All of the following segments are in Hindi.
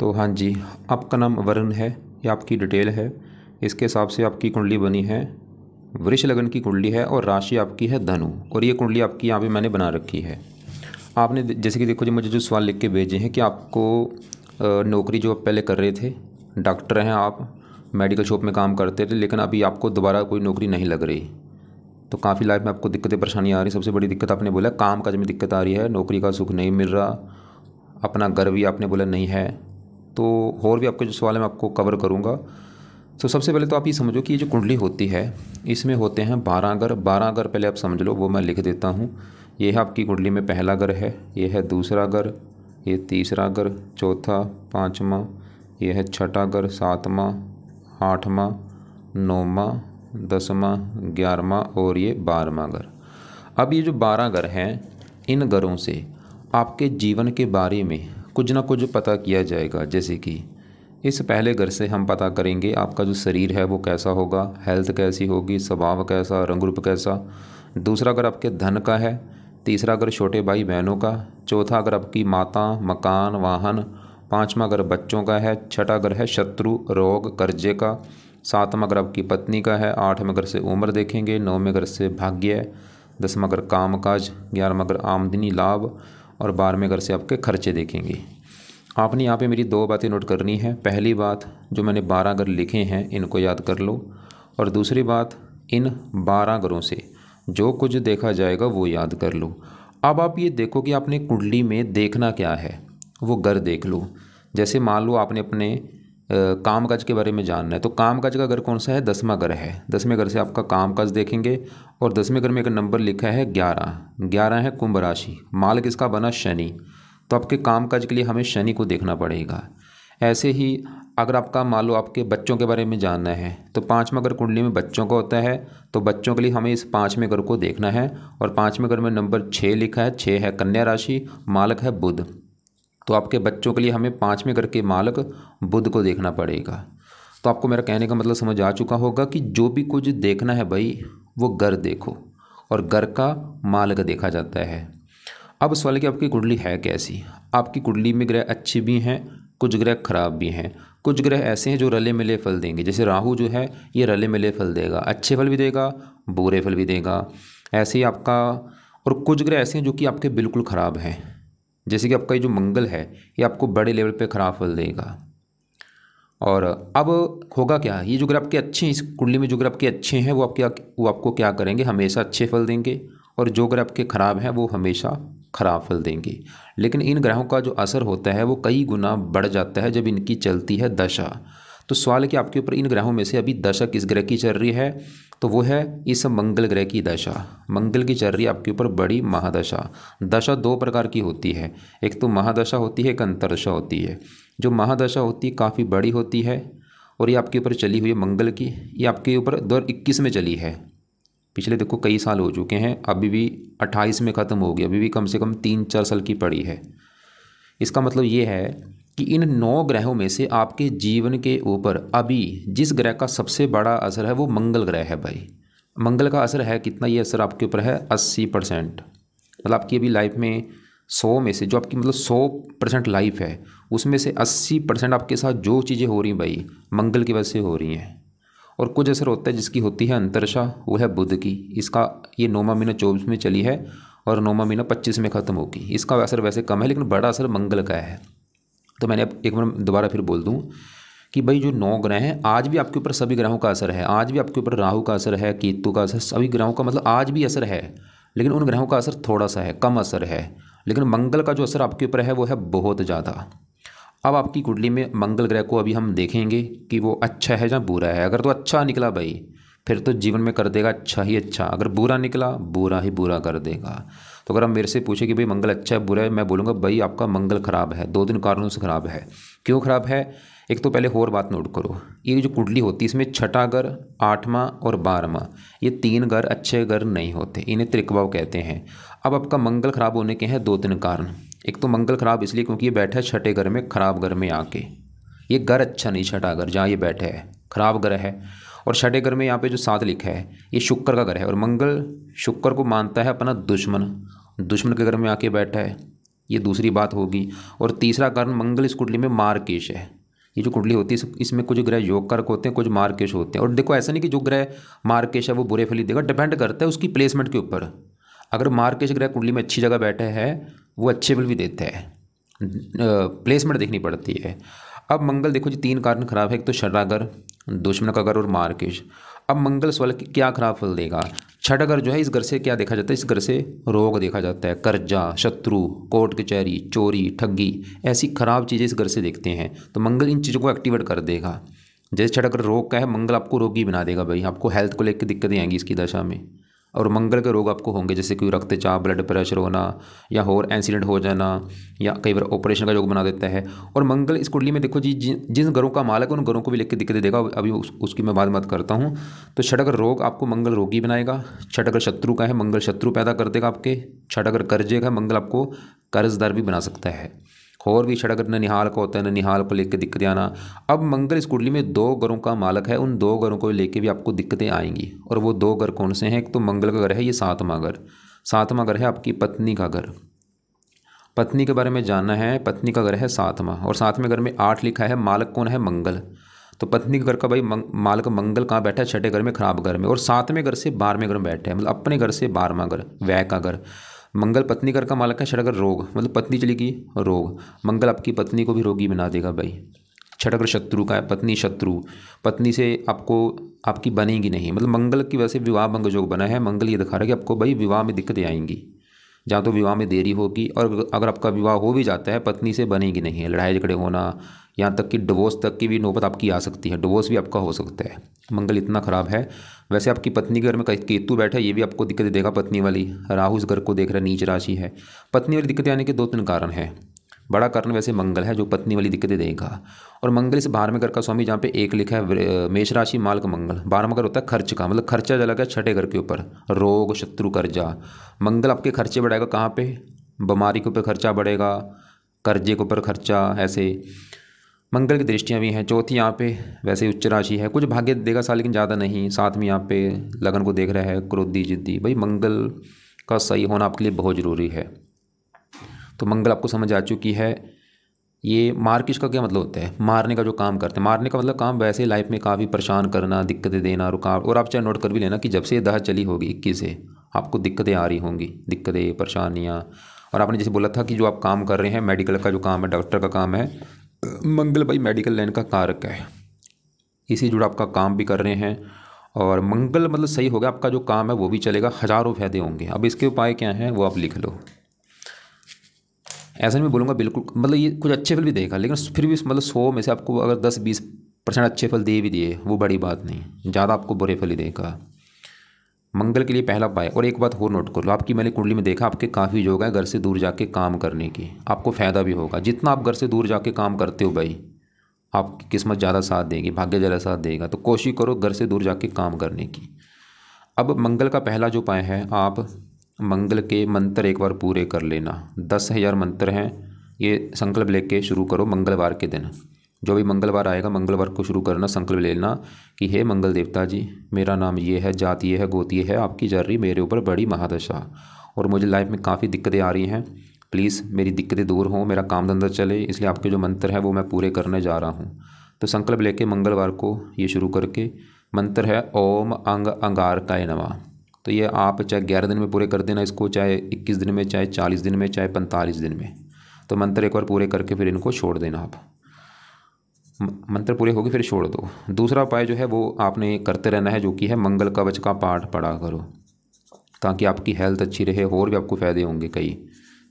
तो हाँ जी, आपका नाम वरुण है, ये आपकी डिटेल है। इसके हिसाब से आपकी कुंडली बनी है, वृष लगन की कुंडली है और राशि आपकी है धनु। और ये कुंडली आपकी यहाँ पे मैंने बना रखी है। आपने जैसे कि देखो जी, मुझे जो सवाल लिख के भेजे हैं कि आपको नौकरी जो आप पहले कर रहे थे, डॉक्टर हैं आप, मेडिकल शॉप में काम करते थे, लेकिन अभी आपको दोबारा कोई नौकरी नहीं लग रही। तो काफ़ी लाइफ में आपको दिक्कतें परेशानी आ रही। सबसे बड़ी दिक्कत आपने बोला काम काज में दिक्कत आ रही है, नौकरी का सुख नहीं मिल रहा, अपना घर भी आपने बोला नहीं है। तो और भी आपके जो सवाल है मैं आपको कवर करूँगा। तो सबसे पहले तो आप ये समझो कि ये जो कुंडली होती है इसमें होते हैं 12 घर। 12 घर पहले आप समझ लो, वो मैं लिख देता हूँ। ये है आपकी कुंडली में पहला घर है, ये है दूसरा घर, ये तीसरा घर, चौथा, पाँचवा, ये है छठा घर, सातवां, आठवां, नौवां, 10वां, 11वां और ये 12वां घर। अब ये जो 12 घर हैं, इन घरों से आपके जीवन के बारे में कुछ ना कुछ पता किया जाएगा। जैसे कि इस पहले घर से हम पता करेंगे आपका जो शरीर है वो कैसा होगा, हेल्थ कैसी होगी, स्वभाव कैसा, रंग रूप कैसा। दूसरा घर आपके धन का है, तीसरा घर छोटे भाई बहनों का, चौथा घर आपकी माता, मकान, वाहन, पाँचवा घर बच्चों का है, छठा घर है शत्रु, रोग, कर्जे का, सातवां घर आपकी पत्नी का है, आठवें घर से उम्र देखेंगे, नौवें घर से भाग्य, 10वां घर काम काज, 11वां घर आमदनी लाभ और 12वें घर से आपके खर्चे देखेंगे। आपने यहाँ पे मेरी दो बातें नोट करनी है। पहली बात, जो मैंने 12 घर लिखे हैं इनको याद कर लो, और दूसरी बात, इन 12 घरों से जो कुछ देखा जाएगा वो याद कर लो। अब आप ये देखो कि आपने कुंडली में देखना क्या है, वो घर देख लो। जैसे मान लो आपने अपने काम काज के बारे में जानना है, तो काम काज का घर कौन सा है, 10वां घर है। 10वें घर से आपका काम काज देखेंगे, और 10वें घर में एक नंबर लिखा है 11। 11 है कुंभ राशि, माल किसका बना, शनि। तो आपके काम काज के लिए हमें शनि को देखना पड़ेगा। ऐसे ही अगर आपका मान लो आपके बच्चों के बारे में जानना है, तो 5वां घर कुंडली में बच्चों का होता है, तो बच्चों के लिए हमें इस 5वें घर को देखना है। और 5वें घर में नंबर 6 लिखा है, 6 है कन्या राशि, मालक है बुध। तो आपके बच्चों के लिए हमें 5वें घर के मालक बुध को देखना पड़ेगा। तो आपको मेरा कहने का मतलब समझ आ चुका होगा कि जो भी कुछ देखना है भाई, वो घर देखो, और घर का मालक देखा जाता है। अब सवाल है कि आपकी कुंडली है कैसी। आपकी कुंडली में ग्रह अच्छे भी हैं, कुछ ग्रह खराब भी हैं। कुछ ग्रह ऐसे हैं जो रले मिले फल देंगे। जैसे राहु जो है ये रले मिले फल देगा, अच्छे फल भी देगा, बुरे फल भी देगा। ऐसे ही आपका, और कुछ ग्रह ऐसे हैं जो कि आपके बिल्कुल ख़राब हैं। जैसे कि आपका ये जो मंगल है ये आपको बड़े लेवल पे ख़राब फल देगा। और अब होगा क्या, ये जो ग्रह आपके अच्छे हैं, इस कुंडली में जो ग्रह आपके अच्छे हैं वो आपको क्या करेंगे, हमेशा अच्छे फल देंगे। और जो ग्रह आपके खराब हैं वो हमेशा खराब फल देंगे। लेकिन इन ग्रहों का जो असर होता है वो कई गुना बढ़ जाता है जब इनकी चलती है दशा। तो सवाल है कि आपके ऊपर इन ग्रहों में से अभी दशा किस ग्रह की चल रही है, तो वो है इस मंगल ग्रह की दशा। मंगल की चल रही है आपके ऊपर बड़ी महादशा। दशा दो प्रकार की होती है, एक तो महादशा होती है, एक अंतरदशा होती है। जो महादशा होती है काफ़ी बड़ी होती है, और ये आपके ऊपर चली हुई है मंगल की, ये आपके ऊपर 2021 में चली है। पिछले देखो कई साल हो चुके हैं, अभी भी 28 में ख़त्म हो गया, अभी भी कम से कम 3-4 साल की पड़ी है। इसका मतलब ये है कि इन 9 ग्रहों में से आपके जीवन के ऊपर अभी जिस ग्रह का सबसे बड़ा असर है वो मंगल ग्रह है भाई। मंगल का असर है कितना, ये असर आपके ऊपर है 80%। मतलब आपकी अभी लाइफ में 100 में से जो आपकी मतलब 100% लाइफ है, उसमें से 80% आपके साथ जो चीज़ें हो रही भाई मंगल की वजह से हो रही हैं। और कुछ असर होता है जिसकी होती है अंतरदशा, वो है बुध की। इसका ये 9वां महीना 24 में चली है और 9वां महीना 25 में ख़त्म होगी। इसका असर वैसे कम है, लेकिन बड़ा असर मंगल का है। तो मैंने अब एक बार दोबारा फिर बोल दूं कि भाई जो 9 ग्रह हैं आज भी आपके ऊपर सभी ग्रहों का असर है। आज भी आपके ऊपर राहु का असर है, केतु का असर, सभी ग्रहों का मतलब आज भी असर है। लेकिन उन ग्रहों का असर थोड़ा सा है, कम असर है। लेकिन मंगल का जो असर आपके ऊपर है वो है बहुत ज़्यादा। अब आपकी कुंडली में मंगल ग्रह को अभी हम देखेंगे कि वो अच्छा है या बुरा है। अगर तो अच्छा निकला भाई फिर तो जीवन में कर देगा अच्छा ही अच्छा, अगर बुरा निकला बुरा ही बुरा कर देगा। तो अगर आप मेरे से पूछे कि भाई मंगल अच्छा है बुरा है, मैं बोलूँगा भाई आपका मंगल खराब है, 2-3 कारणों से खराब है। क्यों खराब है, एक तो पहले और बात नोट करो, ये जो कुंडली होती है इसमें छठा घर, 8वां और 12वां, ये 3 घर अच्छे घर नहीं होते, इन्हें त्रिकभाव कहते हैं। अब आपका मंगल खराब होने के हैं 2-3 कारण। एक तो मंगल खराब इसलिए क्योंकि ये बैठा है छठे घर में, खराब घर में आके। ये घर अच्छा नहीं, छठा घर जहाँ ये बैठे है खराब घर है। और छठे घर में यहाँ पे जो 7 लिखा है ये शुक्र का घर है, और मंगल शुक्र को मानता है अपना दुश्मन, दुश्मन के घर में आके बैठा है। ये दूसरी बात होगी। और तीसरा कारण मंगल इस कुंडली में मार्केश है। ये जो कुंडली होती है इसमें कुछ ग्रह योग कारक होते हैं, कुछ मार्केश होते हैं। और देखो ऐसा नहीं कि जो ग्रह मार्केश है वो बुरे फल ही देगा, डिपेंड करता है उसकी प्लेसमेंट के ऊपर। अगर मार्केश ग्रह कुंडली में अच्छी जगह बैठे है वो अच्छे फल भी देते हैं, प्लेसमेंट देखनी पड़ती है। अब मंगल देखो जी 3 कारण खराब है, एक तो षडागर, दुश्मन का घर और मार्केश। अब मंगल स्वल क्या खराब फल देगा? छठ घर जो है इस घर से क्या देखा जाता है? इस घर से रोग देखा जाता है, कर्जा, शत्रु, कोर्ट कचहरी, चोरी, ठगी, ऐसी खराब चीज़ें इस घर से देखते हैं। तो मंगल इन चीज़ों को एक्टिवेट कर देगा। जैसे छठ घर रोग का है, मंगल आपको रोगी बना देगा भाई, आपको हेल्थ को लेकर दिक्कतें आएंगी इसकी दशा में। और मंगल के रोग आपको होंगे जैसे कि रक्तचाप, ब्लड प्रेशर होना, या और एक्सीडेंट हो जाना, या कई बार ऑपरेशन का योग बना देता है। और मंगल इस कुंडली में देखो जी जिन घरों का मालक है उन घरों को भी लेकर दिक्कतें देगा, अभी उसकी मैं बात करता हूँ। तो छठ अगर रोग आपको मंगल रोगी बनाएगा, छठ अगर शत्रु का है मंगल शत्रु पैदा कर देगा आपके, छठ अगर कर्जे का मंगल आपको कर्जदार भी बना सकता है। और भी छठ अगर ननिहाल का होता है, ननिहाल को लेकर दिक्कतें आना। अब मंगल इस कुंडली में 2 घरों का मालक है, उन 2 घरों को लेकर भी आपको दिक्कतें आएंगी। और वो 2 घर कौन से हैं? एक तो मंगल का घर है ये 7वां घर, 7वां घर है आपकी पत्नी का घर। पत्नी के बारे में जानना है, पत्नी का घर है 7वां, और 7वें घर में 8 लिखा है, मालक कौन है? मंगल। तो पत्नी के घर का भाई मालक मंगल कहाँ बैठा है? छठे घर में, खराब घर में। और 7वें घर से 12वें घर में बैठा है, मतलब अपने घर से 12वां घर, व्यय का घर। मंगल पत्नी घर का मालक है, छठ घर रोग, मतलब पत्नी चलेगी रोग, मंगल आपकी पत्नी को भी रोगी बना देगा भाई। छठ घर शत्रु का है, पत्नी शत्रु, पत्नी से आपको आपकी बनेगी नहीं, मतलब मंगल की वजह से विवाह भंग योग बना है। मंगल ये दिखा रहा है कि आपको भाई विवाह में दिक्कतें आएंगी, जहाँ तो विवाह में देरी होगी, और अगर आपका विवाह हो भी जाता है पत्नी से बनेगी नहीं, लड़ाई झगड़े होना, यहाँ तक कि डिवोर्स तक की भी नौबत आपकी आ सकती है, डिवोर्स भी आपका हो सकता है। मंगल इतना खराब है। वैसे आपकी पत्नी के घर में केतु बैठा है, ये भी आपको दिक्कतें देगा पत्नी वाली। राहु इस घर को देख रहा है, नीच राशि है। पत्नी वाली दिक्कतें आने के 2-3 कारण हैं। बड़ा कारण वैसे मंगल है जो पत्नी वाली दिक्कतें देगा। और मंगल इस 12वें घर का स्वामी, जहाँ पे 1 लिखा है मेष राशि मालक मंगल। 12वां घर होता है खर्च का, मतलब खर्चा चला गया छठे घर के ऊपर, रोग, शत्रु, कर्जा। मंगल आपके खर्चे बढ़ाएगा कहाँ पे? बीमारी के ऊपर खर्चा बढ़ेगा, कर्जे के ऊपर खर्चा, ऐसे मंगल की दृष्टियाँ भी हैं। चौथी यहाँ पे वैसे उच्च राशि है, कुछ भाग्य देगा साल लेकिन ज़्यादा नहीं। 7वीं यहाँ पे लगन को देख रहा है, क्रोधी, जिद्दी। भाई मंगल का सही होना आपके लिए बहुत ज़रूरी है। तो मंगल आपको समझ आ चुकी है। ये मार्किश का क्या मतलब होता है? मारने का जो काम करते हैं। मारने का मतलब काम वैसे लाइफ में काफ़ी परेशान करना, दिक्कतें देना, रुकावट। और आप चाहे नोट कर भी लेना कि जब से ये दहा चली होगी 21 से आपको दिक्कतें आ रही होंगी, दिक्कतें, परेशानियाँ। और आपने जैसे बोला था कि जो आप काम कर रहे हैं मेडिकल का जो काम है, डॉक्टर का काम है, मंगल भाई मेडिकल लाइन का कारक है, इसी जुड़ा आपका काम भी कर रहे हैं। और मंगल मतलब सही हो गया, आपका जो काम है वो भी चलेगा, हज़ारों फायदे होंगे। अब इसके उपाय क्या हैं वो आप लिख लो। ऐसा नहीं मैं बोलूँगा बिल्कुल, मतलब ये कुछ अच्छे फल भी देगा, लेकिन फिर भी मतलब 100 में से आपको अगर 10-20% अच्छे फल दे भी दिए वो बड़ी बात नहीं, ज़्यादा आपको बुरे फल ही देगा। मंगल के लिए पहला उपाय। और एक बात और नोट कर लो, आपकी मैंने कुंडली में देखा आपके काफ़ी योग है घर से दूर जाके काम करने की, आपको फ़ायदा भी होगा। जितना आप घर से दूर जाके काम करते हो भाई, आपकी किस्मत ज़्यादा साथ देगी, भाग्य ज़्यादा साथ देगा। तो कोशिश करो घर से दूर जाके काम करने की। अब मंगल का पहला जो उपाय है, आप मंगल के मंत्र एक बार पूरे कर लेना। 10,000 मंत्र हैं, ये संकल्प लेके शुरू करो मंगलवार के दिन। जो भी मंगलवार आएगा मंगलवार को शुरू करना, संकल्प ले लेना कि हे मंगल देवता जी, मेरा नाम ये है, जाति ये है, गोती ये है, आपकी चल रही मेरे ऊपर बड़ी महादशा, और मुझे लाइफ में काफ़ी दिक्कतें आ रही हैं। प्लीज़ मेरी दिक्कतें दूर हों, मेरा काम धंधा चले, इसलिए आपके जो मंत्र हैं वो मैं पूरे करने जा रहा हूँ। तो संकल्प लेके मंगलवार को ये शुरू करके, मंत्र है ओम अंग अंगारकाय नमः। तो ये आप चाहे 11 दिन में पूरे कर देना इसको, चाहे 21 दिन में, चाहे 40 दिन में, चाहे 45 दिन में। तो मंत्र एक बार पूरे करके फिर इनको छोड़ देना। आप मंत्र पूरे हो गए फिर छोड़ दो। दूसरा उपाय जो है वो आपने करते रहना है, जो कि है मंगल कवच का पाठ पढ़ा करो, ताकि आपकी हेल्थ अच्छी रहे, और भी आपको फ़ायदे होंगे कई।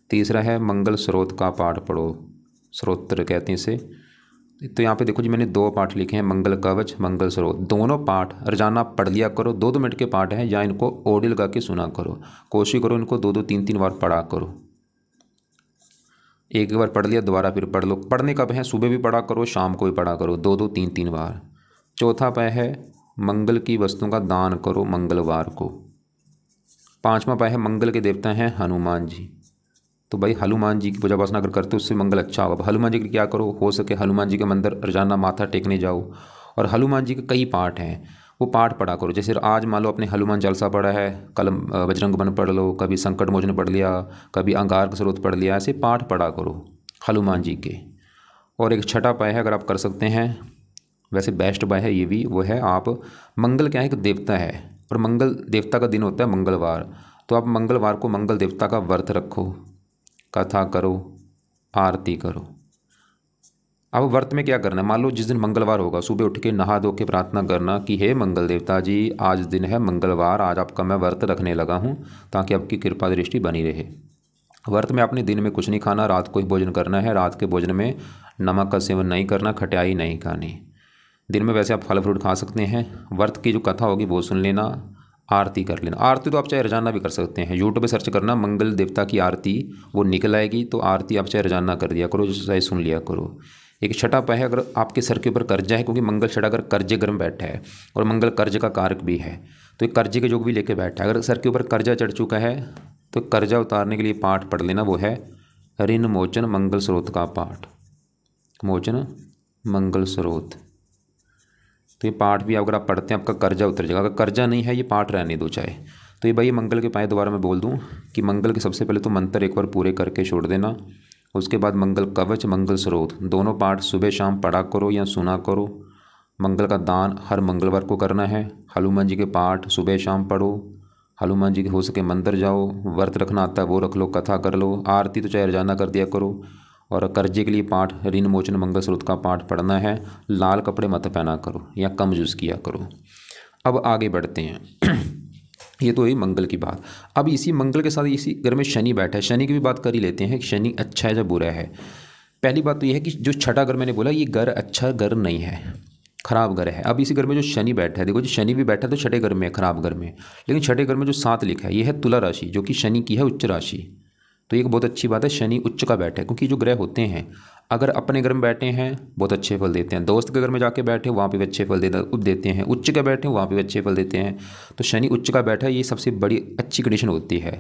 तीसरा है मंगल स्रोत का पाठ पढ़ो, स्रोत्र कहते हैं इसे। तो यहाँ पे देखो जी मैंने 2 पाठ लिखे हैं, मंगल कवच, मंगल स्रोत। दोनों पाठ रोजाना पढ़ लिया करो, 2-2 मिनट के पाठ हैं, या इनको ऑडियो लगा के सुना करो। कोशिश करो इनको 2-2, 3-3 बार पढ़ा करो। एक बार पढ़ लिया दोबारा फिर पढ़ लो। पढ़ने कब है? सुबह भी पढ़ा करो, शाम को भी पढ़ा करो, 2-2, 3-3 बार। चौथा उपाय है मंगल की वस्तुओं का दान करो मंगलवार को। 5वां उपाय है मंगल के देवता हैं हनुमान जी। तो भाई हनुमान जी की पूजा उपासना अगर करते हो उससे मंगल अच्छा होगा। हनुमान जी के क्या करो, हो सके हनुमान जी के मंदिर रोजाना माथा टेकने जाओ। और हनुमान जी के कई पाठ हैं, वो पाठ पढ़ा करो। जैसे आज मान लो अपने हनुमान चालीसा पढ़ा है, कल बजरंग बन पढ़ लो, कभी संकट मोचन पढ़ लिया, कभी अंगार स्रोत पढ़ लिया, ऐसे पाठ पढ़ा करो हनुमान जी के। और एक छठा उपाय है अगर आप कर सकते हैं, वैसे बेस्ट उपाय है ये भी, वो है आप मंगल क्या है कि देवता है और मंगल देवता का दिन होता है मंगलवार, तो आप मंगलवार को मंगल देवता का व्रत रखो, कथा करो, आरती करो। अब व्रत में क्या करना है, मान लो जिस दिन मंगलवार होगा सुबह उठ के नहा धो के प्रार्थना करना कि हे मंगल देवता जी आज दिन है मंगलवार, आज आपका मैं व्रत रखने लगा हूँ ताकि आपकी कृपा दृष्टि बनी रहे। व्रत में आपने दिन में कुछ नहीं खाना, रात को ही भोजन करना है। रात के भोजन में नमक का सेवन नहीं करना, खटाई नहीं खानी। दिन में वैसे आप फल फ्रूट खा सकते हैं। व्रत की जो कथा होगी वो सुन लेना, आरती कर लेना। आरती तो आप चाहे रोजाना भी कर सकते हैं, यूट्यूब पे सर्च करना मंगल देवता की आरती, वो निकल आएगी। तो आरती आप चाहे रोजाना कर दिया करो, चाहे सुन लिया करो। एक छठा उपाय है, अगर आपके सर के ऊपर कर्जा है, क्योंकि मंगल छठा अगर कर्जे घर में बैठा है और मंगल कर्ज का कारक भी है, तो एक कर्जे के योग भी लेके बैठा है। अगर सर के ऊपर कर्जा चढ़ चुका है तो कर्जा उतारने के लिए पाठ पढ़ लेना, वो है ऋण मोचन मंगल स्रोत का पाठ, मोचन मंगल स्रोत। तो ये पाठ भी अगर आप पढ़ते हैं आपका कर्जा उतर जाएगा। अगर कर्जा नहीं है ये पाठ रहने दो चाहे। तो ये भाई मंगल के उपाय दोबारा मैं बोल दूं कि मंगल के सबसे पहले तो मंत्र एक बार पूरे करके छोड़ देना। उसके बाद मंगल कवच मंगल स्रोत दोनों पाठ सुबह शाम पढ़ा करो या सुना करो। मंगल का दान हर मंगलवार को करना है। हनुमान जी के पाठ सुबह शाम पढ़ो, हनुमान जी के हो सके मंदिर जाओ, व्रत रखना आता है वो रख लो, कथा कर लो, आरती तो चाहे रोजाना कर दिया करो। और कर्जे के लिए पाठ ऋण मोचन मंगल स्रोत का पाठ पढ़ना है। लाल कपड़े मत पहना करो या कम यूज़ किया करो। अब आगे बढ़ते हैं ये तो हुई मंगल की बात। अब इसी मंगल के साथ इसी घर में शनि बैठा है, शनि की भी बात कर ही लेते हैं कि शनि अच्छा है या बुरा है। पहली बात तो ये है कि जो छठा घर मैंने बोला ये घर अच्छा घर नहीं है, खराब घर है। अब इसी घर में जो शनि बैठा है, देखो जो शनि भी बैठा है तो छठे घर में है, खराब घर में। लेकिन छठे घर में जो 7 लिखा है ये है तुला राशि, जो कि शनि की है उच्च राशि। तो एक बहुत अच्छी बात है, शनि उच्च का बैठा है। क्योंकि जो ग्रह होते हैं अगर अपने घर में बैठे हैं बहुत अच्छे फल देते हैं, दोस्त के घर में जाके बैठे वहाँ पे भी अच्छे फल देते हैं, उच्च के बैठे वहाँ पे भी अच्छे फल देते हैं। तो शनि उच्च का बैठा है, ये सबसे बड़ी अच्छी कंडीशन होती है।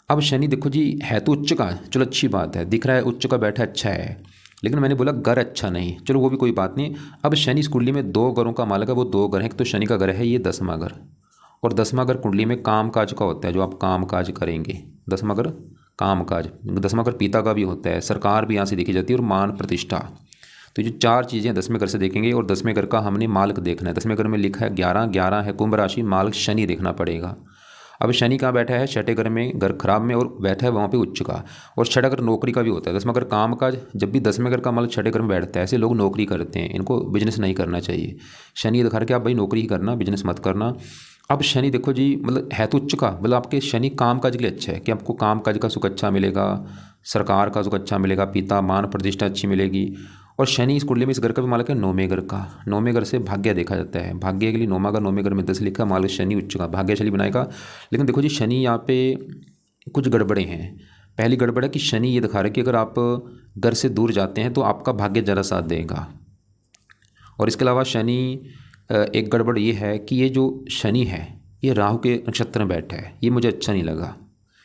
अब शनि देखो जी है तो उच्च का, चलो अच्छी बात है, दिख रहा है उच्च का बैठा अच्छा है, लेकिन मैंने बोला घर अच्छा नहीं, चलो वो भी कोई बात नहीं। अब शनि इस कुंडली में 2 घरों का मालिक है, वो 2 घर हैं। तो शनि का घर है ये 10वां घर, और 10वां घर कुंडली में काम काज का होता है, जो आप काम काज करेंगे। 10वां घर काम काज, 10वां घर पिता का भी होता है, सरकार भी यहाँ से देखी जाती है, और मान प्रतिष्ठा। तो जो 4 चीज़ें 10वें घर से देखेंगे। और 10वें घर का हमने मालिक देखना है। 10वें घर में लिखा है 11 है कुंभ राशि, मालिक शनि देखना पड़ेगा। अब शनि कहाँ बैठा है, छठे घर में, घर खराब में, और बैठा है वहाँ पे उच्च का। और छठा घर नौकरी का भी होता है। 10वां घर काम काज, जब भी 10वें घर का मालिक छठे घर में बैठता है ऐसे लोग नौकरी करते हैं, इनको बिजनेस नहीं करना चाहिए। शनि दिखा के आप भाई नौकरी ही करना, बिजनेस मत करना। अब शनि देखो जी मतलब है तो उच्च का, मतलब आपके शनि काम काज के लिए अच्छा है कि आपको काम काज का सुख अच्छा मिलेगा, सरकार का सुख अच्छा मिलेगा, पिता मान प्रतिष्ठा अच्छी मिलेगी। और शनि इस कुंडली में इस घर का भी मालिक है 9वें घर का। 9वें घर से भाग्य देखा जाता है, भाग्य के लिए 9वां घर, 9वें घर में 10 लिखा, मालिक शनि उच्च का भाग्यशाली बनाएगा। लेकिन देखो जी शनि यहाँ पे कुछ गड़बड़े हैं। पहली गड़बड़ है कि शनि ये दिखा रहा है कि अगर आप घर से दूर जाते हैं तो आपका भाग्य ज़रा साथ देगा। और इसके अलावा शनि एक गड़बड़ ये है कि ये जो शनि है ये राहु के नक्षत्र में बैठा है, ये मुझे अच्छा नहीं लगा।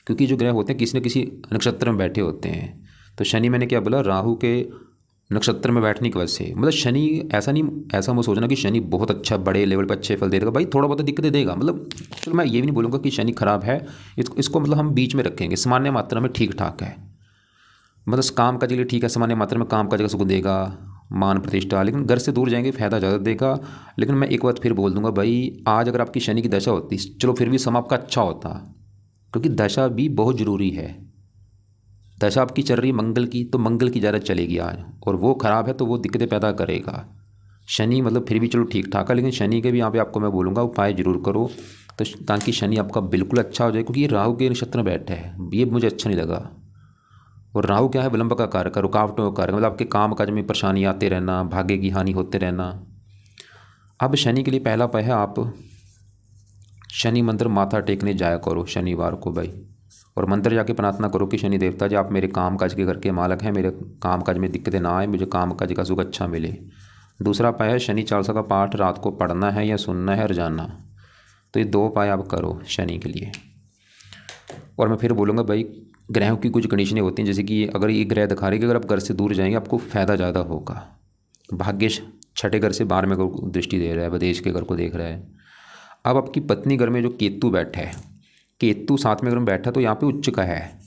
क्योंकि जो ग्रह होते हैं किसी न किसी नक्षत्र में बैठे होते हैं। तो शनि मैंने क्या बोला, राहु के नक्षत्र में बैठने की वजह से, मतलब शनि ऐसा नहीं, ऐसा मत सोचना कि शनि बहुत अच्छा बड़े लेवल पर अच्छे फल दे देगा। भाई थोड़ा बहुत दिक्कतें देगा, मतलब चलो मैं ये भी नहीं बोलूँगा कि शनि खराब है, इसको मतलब हम बीच में रखेंगे, सामान्य मात्रा में ठीक ठाक है। मतलब काम काज के लिए ठीक है, सामान्य मात्रा में काम काज का सुख देगा, मान प्रतिष्ठा। लेकिन घर से दूर जाएंगे फ़ायदा ज़्यादा देगा। लेकिन मैं एक बात फिर बोल दूंगा भाई, आज अगर आपकी शनि की दशा होती चलो फिर भी समय आपका अच्छा होता, क्योंकि दशा भी बहुत ज़रूरी है। दशा आपकी चल रही मंगल की, तो मंगल की ज़्यादा चलेगी आज, और वो ख़राब है तो वो दिक्कतें पैदा करेगा। शनि मतलब फिर भी चलो ठीक ठाक है, लेकिन शनि के भी यहाँ पे आपको मैं बोलूँगा उपाय जरूर करो, तो ताकि शनि आपका बिल्कुल अच्छा हो जाए। क्योंकि ये राहु के नक्षत्र में बैठे है, ये मुझे अच्छा नहीं लगा। और राहु क्या है, विलंब का कारक, रुकावटों का कारक, मतलब आपके काम काज में परेशानी आते रहना, भाग्य की हानि होते रहना। अब शनि के लिए पहला उपाय है, आप शनि मंत्र माथा टेकने जाया करो शनिवार को भाई, और मंत्र जाके प्रार्थना करो कि शनि देवता जी आप मेरे काम काज के घर के मालिक हैं, मेरे काम काज में दिक्कतें ना आए, मुझे काम काज का सुख अच्छा मिले। दूसरा उपाय है शनि चालीसा का पाठ रात को पढ़ना है या सुनना है रोजाना। तो ये 2 उपाय आप करो शनि के लिए। और मैं फिर बोलूँगा भाई ग्रहों की कुछ कंडीशनें होती हैं, जैसे कि अगर ये ग्रह दिखा रहे कि अगर आप घर से दूर जाएंगे आपको फ़ायदा ज़्यादा होगा। भाग्य छठे घर से 12वें घर को दृष्टि दे रहा है, विदेश के घर को देख रहा है। अब आपकी पत्नी घर में जो केतु बैठा है, केतु 7वें घर में बैठा तो यहाँ पे उच्च का है,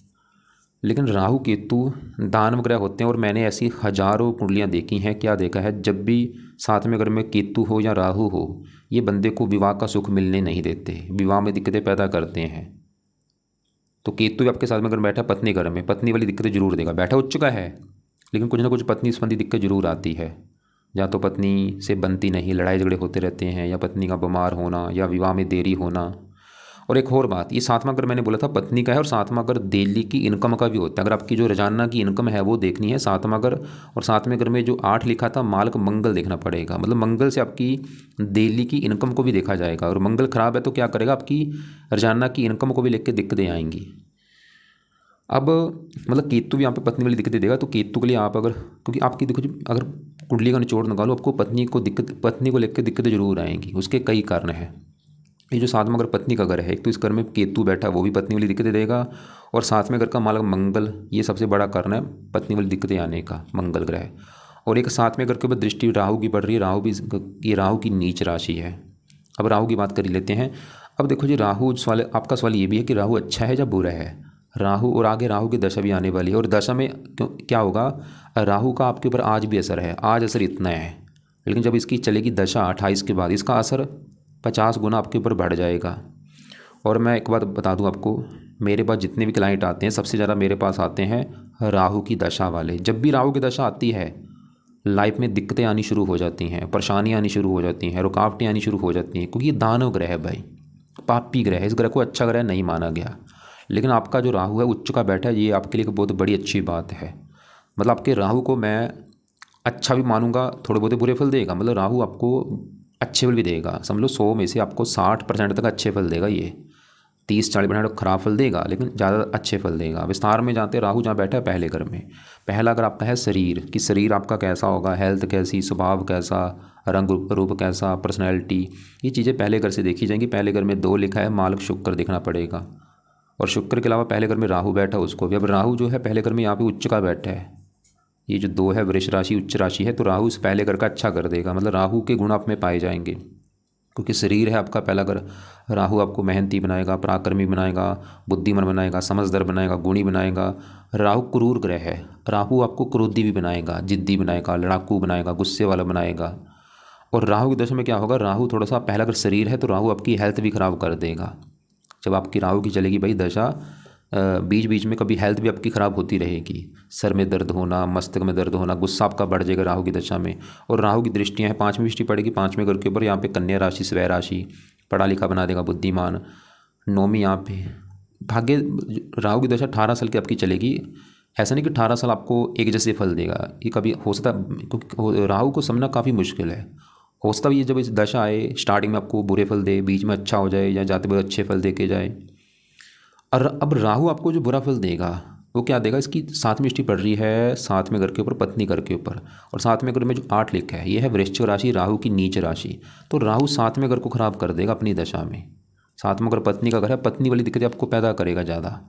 लेकिन राहु केतु दानव ग्रह होते हैं और मैंने ऐसी हजारों कुंडलियाँ देखी हैं। क्या देखा है, जब भी 7वें घर में केतु हो या राहु हो, ये बंदे को विवाह का सुख मिलने नहीं देते, विवाह में दिक्कतें पैदा करते हैं। तो केतु भी आपके 7वें घर में बैठा पत्नी घर में, पत्नी वाली दिक्कतें जरूर देगा। बैठा उच्च का है लेकिन कुछ ना कुछ पत्नी संबंधी दिक्कत जरूर आती है, या तो पत्नी से बनती नहीं, लड़ाई झगड़े होते रहते हैं, या पत्नी का बीमार होना, या विवाह में देरी होना। और एक और बात, ये 7वां घर मैंने बोला था पत्नी का है, और 7वां घर डेली की इनकम का भी होता है। अगर आपकी जो रोजाना की इनकम है वो देखनी है 7वां घर, और 7वें घर में जो 8 लिखा था मालक मंगल देखना पड़ेगा, मतलब मंगल से आपकी डेली की इनकम को भी देखा जाएगा। और मंगल खराब है तो क्या करेगा, आपकी रोजाना की इनकम को भी लेकर दिक्कतें आएंगी। अब मतलब केतु भी यहाँ पे पत्नी वाली दिक्कतें देगा, तो केतु के लिए आप अगर, क्योंकि आपकी देखो जी, अगर कुंडली का निचोड़ निकालो आपको पत्नी को लेकर दिक्कतें जरूर आएंगी। उसके कई कारण हैं। ये जो 7वां घर पत्नी का घर है, एक तो इस घर में केतु बैठा वो भी पत्नी वाली दिक्कतें देगा, और 7वें घर का मालक मंगल, ये सबसे बड़ा कारण है पत्नी वाली दिक्कतें आने का, मंगल ग्रह। और एक 7वें घर के ऊपर दृष्टि राहु की पड़ रही है, राहु भी, ये राहु की नीच राशि है। अब राहु की बात कर ही लेते हैं। अब देखो जी, राहु सवाल, आपका सवाल ये भी है कि राहु अच्छा है या बुरा है। राहु, और आगे राहु की दशा भी आने वाली है, और दशा में क्या होगा, राहु का आपके ऊपर आज भी असर है, आज असर इतना है, लेकिन जब इसकी चलेगी दशा 28 के बाद, इसका असर 50 गुना आपके ऊपर बढ़ जाएगा। और मैं एक बात बता दूं आपको, मेरे पास जितने भी क्लाइंट आते हैं सबसे ज़्यादा मेरे पास आते हैं राहु की दशा वाले। जब भी राहु की दशा आती है लाइफ में दिक्कतें आनी शुरू हो जाती हैं, परेशानियाँ आनी शुरू हो जाती हैं, रुकावटें आनी शुरू हो जाती हैं, क्योंकि ये दानव ग्रह है भाई, पापी ग्रह है। इस ग्रह को अच्छा ग्रह नहीं माना गया, लेकिन आपका जो राहु है उच्च का बैठा है, ये आपके लिए बहुत बड़ी अच्छी बात है। मतलब आपके राहु को मैं अच्छा भी मानूंगा, थोड़े बहुत बुरे फल देगा, मतलब राहु आपको अच्छे फल भी देगा। समझ लो 100 में से आपको 60% तक अच्छे फल देगा, ये 30-40% खराब फल देगा, लेकिन ज़्यादा अच्छे फल देगा। विस्तार में जानते हैं राहु जहाँ बैठा है पहले घर में। पहला अगर आपका है शरीर, कि शरीर आपका कैसा होगा, हेल्थ कैसी, स्वभाव कैसा, रंग रूप कैसा, पर्सनैलिटी, ये चीज़ें पहले घर से देखी जाएंगी। पहले घर में 2 लिखा है, मालक शुक्र देखना पड़ेगा, और शुक्र के अलावा पहले घर में राहु बैठा उसको भी। अब राहु जो है पहले घर में यहाँ पे उच्च का बैठा है, ये जो 2 है वृष राशि उच्च राशि है, तो राहु इस पहले घर का अच्छा कर देगा, मतलब राहु के गुण आप में पाए जाएंगे, क्योंकि शरीर है आपका पहला घर। राहु आपको मेहनती बनाएगा, पराक्रमी बनाएगा, बुद्धिमान बनाएगा, समझदार बनाएगा, गुणी बनाएगा। राहु क्रूर ग्रह है, राहु आपको क्रोधी भी बनाएगा, जिद्दी बनाएगा, लड़ाकू बनाएगा, गुस्से वाला बनाएगा। और राहु की दशा में क्या होगा, राहु थोड़ा सा, पहला अगर शरीर है तो राहु आपकी हेल्थ भी ख़राब कर देगा। जब आपकी राहु की चलेगी भाई दशा, बीच बीच में कभी हेल्थ भी आपकी ख़राब होती रहेगी, सर में दर्द होना, मस्तक में दर्द होना, गुस्सा आपका बढ़ जाएगा राहु की दशा में। और राहु की दृष्टियाँ हैं, 5वीं दृष्टि पड़ेगी 5वें घर के ऊपर, यहाँ पे कन्या राशि, स्वय राशि, पढ़ा लिखा बना देगा, बुद्धिमान। 9वीं यहाँ पे भाग्य, राहु की दशा 18 साल की आपकी चलेगी। ऐसा नहीं कि 18 साल आपको एक जैसे फल देगा, ये कभी हो सकता, क्योंकि राहु को समझना काफ़ी मुश्किल है। हो सकता है ये जब इस दशा आए स्टार्टिंग में आपको बुरे फल दे, बीच में अच्छा हो जाए, या जाते हुए अच्छे फल दे के जाए। और अब राहु आपको जो बुरा फल देगा वो क्या देगा, इसकी 7वीं दृष्टि पड़ रही है 7वें घर के ऊपर, पत्नी घर के ऊपर, और 7वें घर में जो 8 लिखा है ये है वृश्चिक राशि, राहु की नीच राशि। तो राहु 7वें घर को खराब कर देगा अपनी दशा में। 7वां घर पत्नी का घर है, पत्नी वाली दिक्कतें आपको पैदा करेगा ज़्यादा,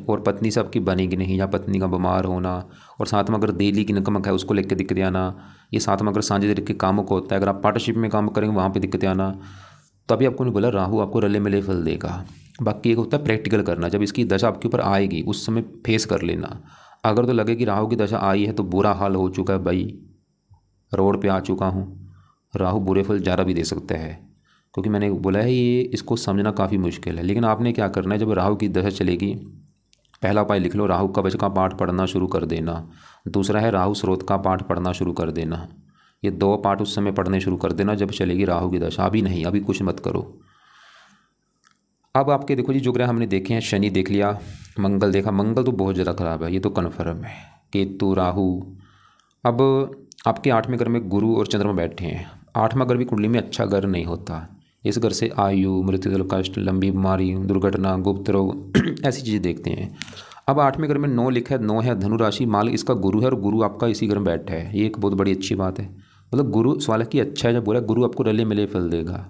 और पत्नी से आपकी बनेगी नहीं, या पत्नी का बीमार होना। और 7वां घर डेली की इनकम है उसको लेकर दिक्कतें आना। ये 7वां घर साझेदारी के कामों को होता है, अगर आप पार्टनरशिप में काम करेंगे वहाँ पर दिक्कतें आना। तो अभी आपको नहीं बोला राहु आपको रले मिले फल देगा। बाकी एक होता है प्रैक्टिकल करना, जब इसकी दशा आपके ऊपर आएगी उस समय फेस कर लेना। अगर तो लगे कि राहु की दशा आई है तो बुरा हाल हो चुका है भाई, रोड पे आ चुका हूँ, राहु बुरे फल ज़्यादा भी दे सकता है, क्योंकि मैंने बोला है ये इसको समझना काफ़ी मुश्किल है। लेकिन आपने क्या करना है, जब राहु की दशा चलेगी, पहला उपाय लिख लो, राहु कवच का पाठ पढ़ना शुरू कर देना। दूसरा है राहु स्रोत का पाठ पढ़ना शुरू कर देना। ये 2 पाठ उस समय पढ़ने शुरू कर देना जब चलेगी राहु की दशा, अभी नहीं, अभी कुछ मत करो। अब आपके देखो जी, जो ग्रह हमने देखे हैं, शनि देख लिया, मंगल देखा, मंगल तो बहुत ज़्यादा ख़राब है, ये तो कन्फर्म है। केतु, राहु। अब आपके 8वें घर में गुरु और चंद्रमा बैठे हैं। 8वां घर भी कुंडली में अच्छा घर नहीं होता, इस घर से आयु, मृत्यु, कष्ट, लंबी बीमारी, दुर्घटना, गुप्त रोग ऐसी चीज़ें देखते हैं। अब 8वें घर में 9 लिखा है, 9 है धनु राशि, माल इसका गुरु है, और गुरु आपका इसी घर में बैठा है, ये एक बहुत बड़ी अच्छी बात है। मतलब गुरु सवाल है कि अच्छा है जब बुरा, गुरु आपको रले मिले फल देगा,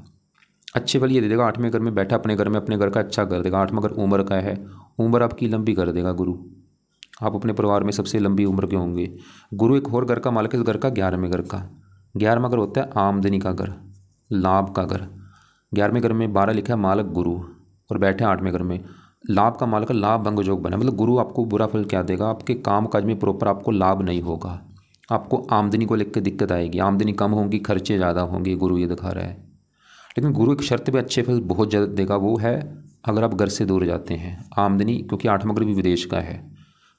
अच्छे फल ये दे देगा। 8वें घर में बैठा अपने घर में, अपने घर का अच्छा कर देगा। 8वां घर उम्र का है, उम्र आपकी लंबी कर देगा गुरु, आप अपने परिवार में सबसे लंबी उम्र के होंगे। गुरु एक और घर का मालिक है, इस घर का 11वें घर का। 11वां घर होता है आमदनी का घर, लाभ का घर। 11वें घर में 12 लिखा है मालक गुरु और बैठे 8वें घर में। लाभ का मालक लाभ भंग योग बना, मतलब गुरु आपको बुरा फल क्या देगा, आपके काम काज में प्रॉपर आपको लाभ नहीं होगा, आपको आमदनी को लेकर दिक्कत आएगी, आमदनी कम होगी, खर्चे ज़्यादा होंगे, गुरु ये दिखा रहा है। लेकिन गुरु एक शर्त पे अच्छे फल बहुत ज़्यादा देगा, वो है अगर आप घर से दूर जाते हैं। आमदनी, क्योंकि 8वां घर भी विदेश का है,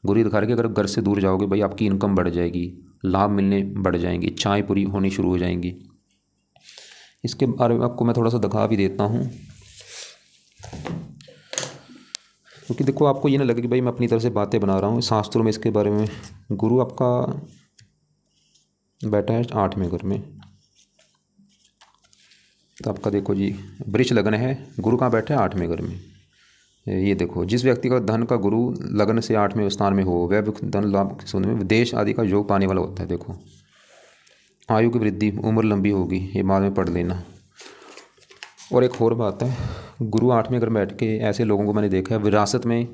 गुरु ये दिखा रहा है कि अगर घर से दूर जाओगे भाई आपकी इनकम बढ़ जाएगी, लाभ मिलने बढ़ जाएंगी, इच्छाएँ पूरी होनी शुरू हो जाएंगी। इसके बारे में आपको मैं थोड़ा सा दिखा भी देता हूँ, क्योंकि देखो आपको ये ना लगे कि भाई मैं अपनी तरफ से बातें बना रहा हूँ। शास्त्रों में इसके बारे में, गुरु आपका बैठा है 8वें घर में, तो आपका देखो जी वृष लगन है, गुरु कहाँ बैठा है 8वें घर में। ये देखो जिस व्यक्ति का धन का गुरु लगन से 8वें स्थान में हो वह धन लाभ में विदेश आदि का योग पाने वाला होता है। देखो आयु की वृद्धि, उम्र लंबी होगी, ये बाद में पढ़ लेना। और एक और बात है, गुरु 8वें घर में बैठ के ऐसे लोगों को मैंने देखा है विरासत में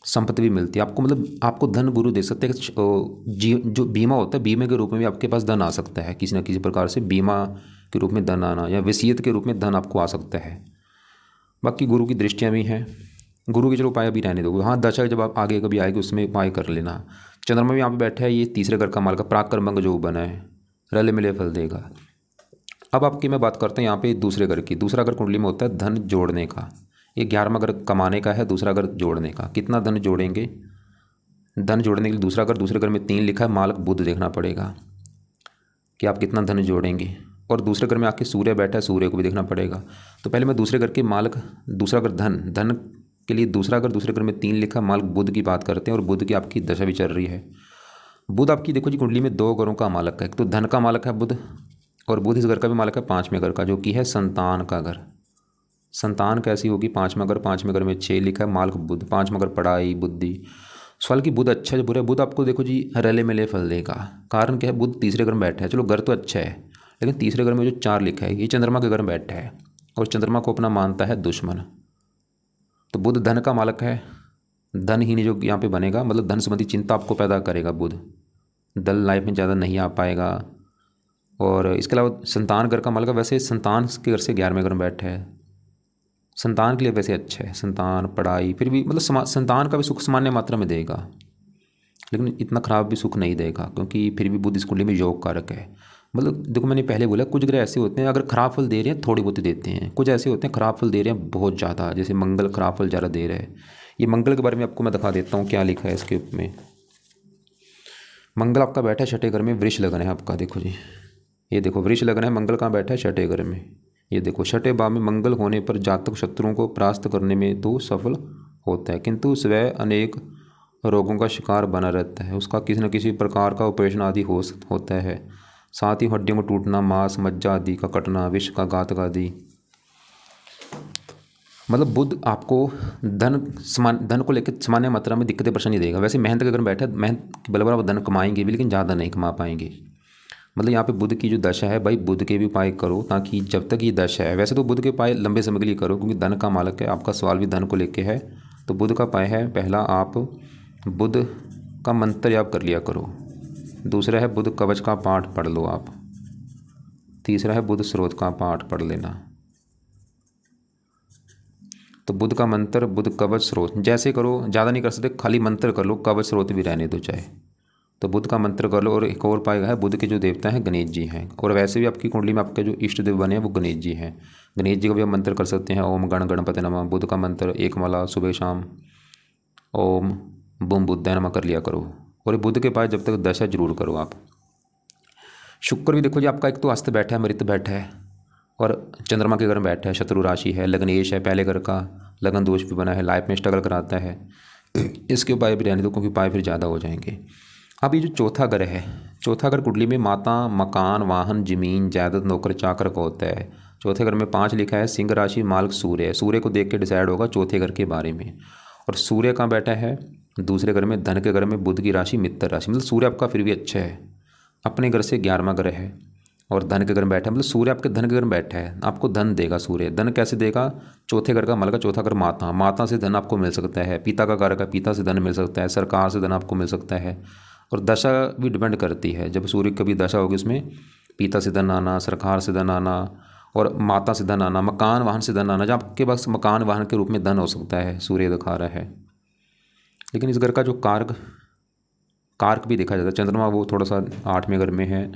संपत्ति भी मिलती है आपको, मतलब आपको धन गुरु दे सकते हैं। जो बीमा होता है, बीमे के रूप में भी आपके पास धन आ सकता है, किसी न किसी प्रकार से बीमा के रूप में धन आना, या वसीयत के रूप में धन आपको आ सकता है। बाकी गुरु की दृष्टियाँ भी हैं, गुरु के चलो उपाय अभी रहने दो, हाँ दशा जब आप आगे कभी आएगी उसमें उपाय कर लेना। चंद्रमा भी यहाँ पे बैठा है, ये 3रे घर का माल का पराक्रम जो बना है, रले मिले फल देगा। अब आपकी मैं बात करता हूँ यहाँ पे दूसरे घर की। दूसरा घर कुंडली में होता है धन जोड़ने का, ये 11वां घर कमाने का है, दूसरा घर जोड़ने का। कितना धन जोड़ेंगे, धन जोड़ने के लिए दूसरा घर, दूसरे घर में 3 लिखा है, मालक बुध देखना पड़ेगा कि आप कितना धन जोड़ेंगे। और दूसरे घर में आके सूर्य बैठा है, सूर्य को भी देखना पड़ेगा। तो पहले मैं दूसरे घर के मालक, दूसरा घर धन के लिए दूसरा घर, दूसरे घर में 3 लिखा, मालक बुध की बात करते हैं। और बुध की आपकी दशा भी चल रही है। बुध आपकी देखो जी कुंडली में 2 घरों का मालक है, एक तो धन का मालक है बुध, और बुध इस घर का भी मालक है 5वें घर का, जो कि है संतान का घर। संतान कैसी होगी, 5वां घर, 5वें घर में 6 लिखा है, मालक बुध, 5वां घर पढ़ाई बुद्धि। सवाल की बुध अच्छा है बुरा, बुध आपको देखो जी रले मिले फल देगा। कारण क्या है, बुध 3रे घर में बैठा है, चलो घर तो अच्छा है, लेकिन 3रे घर में जो 4 लिखा है ये चंद्रमा के घर में बैठा है, और चंद्रमा को अपना मानता है दुश्मन। तो बुध धन का मालक है, धनहीन जो यहाँ पे बनेगा, मतलब धन संबंधी चिंता आपको पैदा करेगा बुध, दल लाइफ में ज़्यादा नहीं आ पाएगा। और इसके अलावा संतान घर का मालक है, वैसे संतान के घर से 11वें घर में बैठा है, संतान के लिए वैसे अच्छा है, संतान पढ़ाई, फिर भी मतलब संतान का भी सुख सामान्य मात्रा में देगा, लेकिन इतना खराब भी सुख नहीं देगा, क्योंकि फिर भी बुध इस कुंडली में योग कारक है। मतलब देखो मैंने पहले बोला कुछ ग्रह ऐसे होते हैं अगर खराब फल दे रहे हैं थोड़ी बहुत देते हैं, कुछ ऐसे होते हैं खराब फल दे रहे हैं बहुत ज़्यादा, जैसे मंगल खराब फल ज़्यादा दे रहे हैं। ये मंगल के बारे में आपको मैं दिखा देता हूँ क्या लिखा है इसके में। मंगल आपका बैठा है 6ठे घर में, वृष लगन है आपका, देखो जी ये देखो वृष लगन है, मंगल कहाँ बैठा है 6ठे घर में। ये देखो 6ठे भाव में मंगल होने पर जातक शत्रुओं को परास्त करने में तो सफल होता है, किंतु स्वयं अनेक रोगों का शिकार बना रहता है, उसका किसी न किसी प्रकार का ऑपरेशन आदि होता है। साथ ही हड्डियों को टूटना, मांस मज्जा आदि का कटना, विष का घातक आदि। मतलब बुध आपको धन को लेकर सामान्य मात्रा में दिक्कतें परेशानी देगा। वैसे मेहनत के अगर बैठे मेहनत के बल पर आप धन कमाएंगे भी, लेकिन ज़्यादा नहीं कमा पाएंगे। मतलब यहाँ पे बुध की जो दशा है भाई, बुध के भी उपाय करो, ताकि जब तक ये दशा है, वैसे तो बुध के उपाय लंबे समय के लिए करो, क्योंकि धन का मालक है, आपका सवाल भी धन को लेके है। तो बुध का उपाय है, पहला आप बुध का मंत्र याद कर लिया करो, दूसरा है बुध कवच का पाठ पढ़ लो आप, तीसरा है बुध स्रोत का पाठ पढ़ लेना। तो बुध का मंत्र, बुध कवच स्रोत जैसे करो, ज़्यादा नहीं कर सकते, खाली मंत्र कर लो, कवच स्रोत भी रहने दो चाहे। तो बुध का मंत्र कर लो। और एक और उपाय है, बुध के जो देवता हैं गणेश जी हैं, और वैसे भी आपकी कुंडली में आपके जो इष्ट देव बने हैं वो गणेश जी हैं। गणेश जी का भी आप मंत्र कर सकते हैं, ओम गण गणपति नमः। बुध का मंत्र 1 माला सुबह शाम ओम बुम बुद्धाय नमः कर लिया करो। और बुध के पास जब तक दशा जरूर करो आप। शुक्र भी देखो जी आपका एक तो अस्त बैठा है, मृत बैठा है, और चंद्रमा के घर में बैठा है, शत्रु राशि है, लग्नेश है, पहले घर का लगन दोष भी बना है, लाइफ में स्ट्रगल कराता है। इसके उपाय भी रहने दो, क्योंकि उपाय फिर ज़्यादा हो जाएंगे। अब ये जो चौथा घर है, चौथा घर कुंडली में माता, मकान, वाहन, जमीन, जायदाद, नौकर चाकर का होता है। चौथे घर में 5 लिखा है, सिंह राशि, मालक सूर्य है। सूर्य को देख के डिसाइड होगा चौथे घर के बारे में। और सूर्य कहाँ बैठा है, दूसरे घर में, धन के घर में, बुध की राशि मित्र राशि, मतलब सूर्य आपका फिर भी अच्छा है, अपने घर से 11वां घर है, और धन के घर में बैठा है, मतलब सूर्य आपके धन के घर में बैठा है, आपको धन देगा सूर्य। धन कैसे देगा, चौथे घर का मालक, चौथा घर माता, माता से धन आपको मिल सकता है, पिता का कारक है, पिता से धन मिल सकता है, सरकार से धन आपको मिल सकता है। और दशा भी डिपेंड करती है, जब सूर्य की भी दशा होगी उसमें पिता से धन आना, सरकार से धन आना, और माता से धन आना, मकान वाहन से धन आना, जब आपके पास मकान वाहन के रूप में धन हो सकता है, सूर्य दिखा रहा है। लेकिन इस घर का जो कारक कारक भी देखा जाता है, चंद्रमा वो थोड़ा सा 8वें घर में है,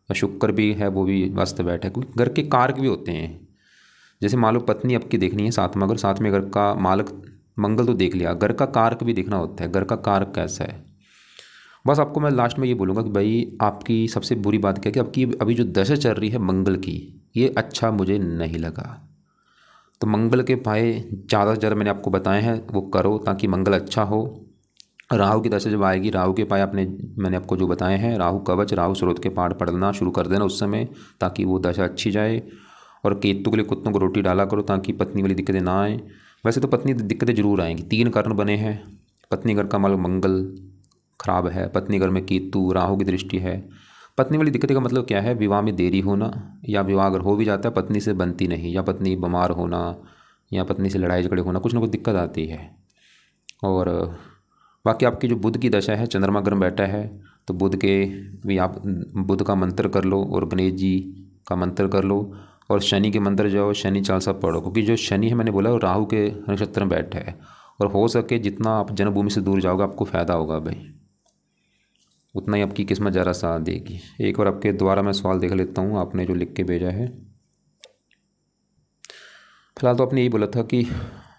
और शुक्र भी है, वो भी वास्त बैठ है, क्योंकि घर के कारक भी होते हैं। जैसे मान लो पत्नी आपकी देखनी है 7वां घर, 7वें घर का मालक मंगल तो देख लिया, घर का कारक भी देखना होता है, घर का कारक कैसा है। बस आपको मैं लास्ट में ये बोलूँगा कि भाई आपकी सबसे बुरी बात क्या है कि आपकी अभी जो दशा चल रही है मंगल की, ये अच्छा मुझे नहीं लगा। तो मंगल के पाए ज़्यादा से ज़्यादा मैंने आपको बताए हैं वो करो, ताकि मंगल अच्छा हो। राहु की दशा जब आएगी, राहु के पाए मैंने आपको जो बताए हैं, राहु कवच, राहु स्रोत के पाठ पढ़ना शुरू कर देना उस समय, ताकि वो दशा अच्छी जाए। और केतु के लिए कुत्तों को रोटी डाला करो, ताकि पत्नी वाली दिक्कतें ना आएँ। वैसे तो पत्नी दिक्कतें जरूर आएंगी, 3 कारण बने हैं। पत्नी घर का मालक मंगल खराब है, पत्नी घर में केतु, राहु की दृष्टि है। पत्नी वाली दिक्कत का मतलब क्या है, विवाह में देरी होना, या विवाह अगर हो भी जाता है पत्नी से बनती नहीं, या पत्नी बीमार होना, या पत्नी से लड़ाई झगड़े होना, कुछ ना कुछ दिक्कत आती है। और बाकी आपकी जो बुध की दशा है, चंद्रमा ग्रह बैठा है, तो बुध के भी आप बुध का मंत्र कर लो, और गणेश जी का मंत्र कर लो, और शनि के मंत्र जाओ, शनि चालीसा पढ़ो, क्योंकि जो शनि है मैंने बोला वो राहु के नक्षत्र में बैठा है। और हो सके जितना आप जन्मभूमि से दूर जाओगे आपको फ़ायदा होगा भाई, उतना ही आपकी किस्मत ज़रा साथ देगी। एक बार आपके द्वारा मैं सवाल देख लेता हूँ, आपने जो लिख के भेजा है। फिलहाल तो आपने यही बोला था कि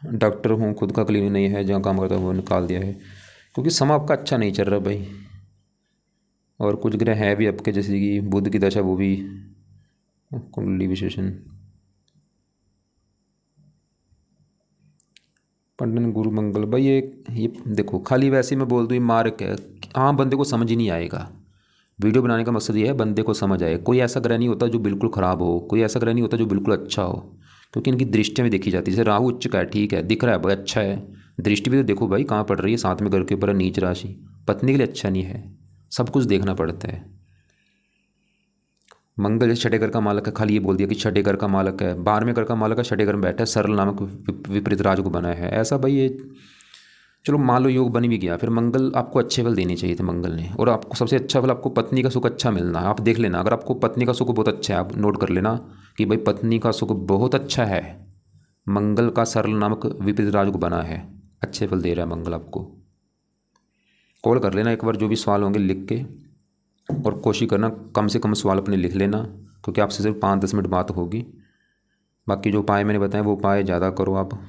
डॉक्टर हूँ, खुद का क्लिनिक नहीं है, जहाँ काम करता हूँ वो निकाल दिया है, क्योंकि समय आपका अच्छा नहीं चल रहा भाई। और कुछ ग्रह हैं भी आपके, जैसे कि बुध की दशा, वो भी कुंडली विशेषण पंडन गुरु मंगल भाई, ये देखो खाली वैसे मैं बोल दूँ ये मार्क है, हाँ बंदे को समझ ही नहीं आएगा। वीडियो बनाने का मकसद ये है बंदे को समझ आए। कोई ऐसा ग्रह नहीं होता जो बिल्कुल ख़राब हो, कोई ऐसा ग्रह नहीं होता जो बिल्कुल अच्छा हो, क्योंकि इनकी दृष्टियाँ भी देखी जाती है। जैसे राहु उच्च का है, ठीक है, दिख रहा है भाई अच्छा है, दृष्टि भी तो देखो भाई कहाँ पड़ रही है, 7वें घर के ऊपर नीच राशि, पत्नी के लिए अच्छा नहीं है, सब कुछ देखना पड़ता है। मंगल जैसे 6ठे घर का मालक है, खाली ये बोल दिया कि 6ठे घर का मालक है, 12वें घर का मालक है, 6ठे घर में बैठा है, सरल नामक विपरीत राज को बना है, ऐसा भाई ये चलो मान लो योग बन भी गया, फिर मंगल आपको अच्छे फल देने चाहिए थे मंगल ने। और आपको सबसे अच्छा फल आपको पत्नी का सुख अच्छा मिलना है। आप देख लेना, अगर आपको पत्नी का सुख बहुत अच्छा है, आप नोट कर लेना कि भाई पत्नी का सुख बहुत अच्छा है, मंगल का सरल नामक विपरीत राज को बना है, अच्छे फल दे रहा है मंगल आपको। कॉल कर लेना एक बार, जो भी सवाल होंगे लिख के, और कोशिश करना कम से कम सवाल अपने लिख लेना, क्योंकि आपसे सिर्फ 5-10 मिनट बात होगी। बाकी जो उपाय मैंने बताए वो उपाय ज़्यादा करो आप।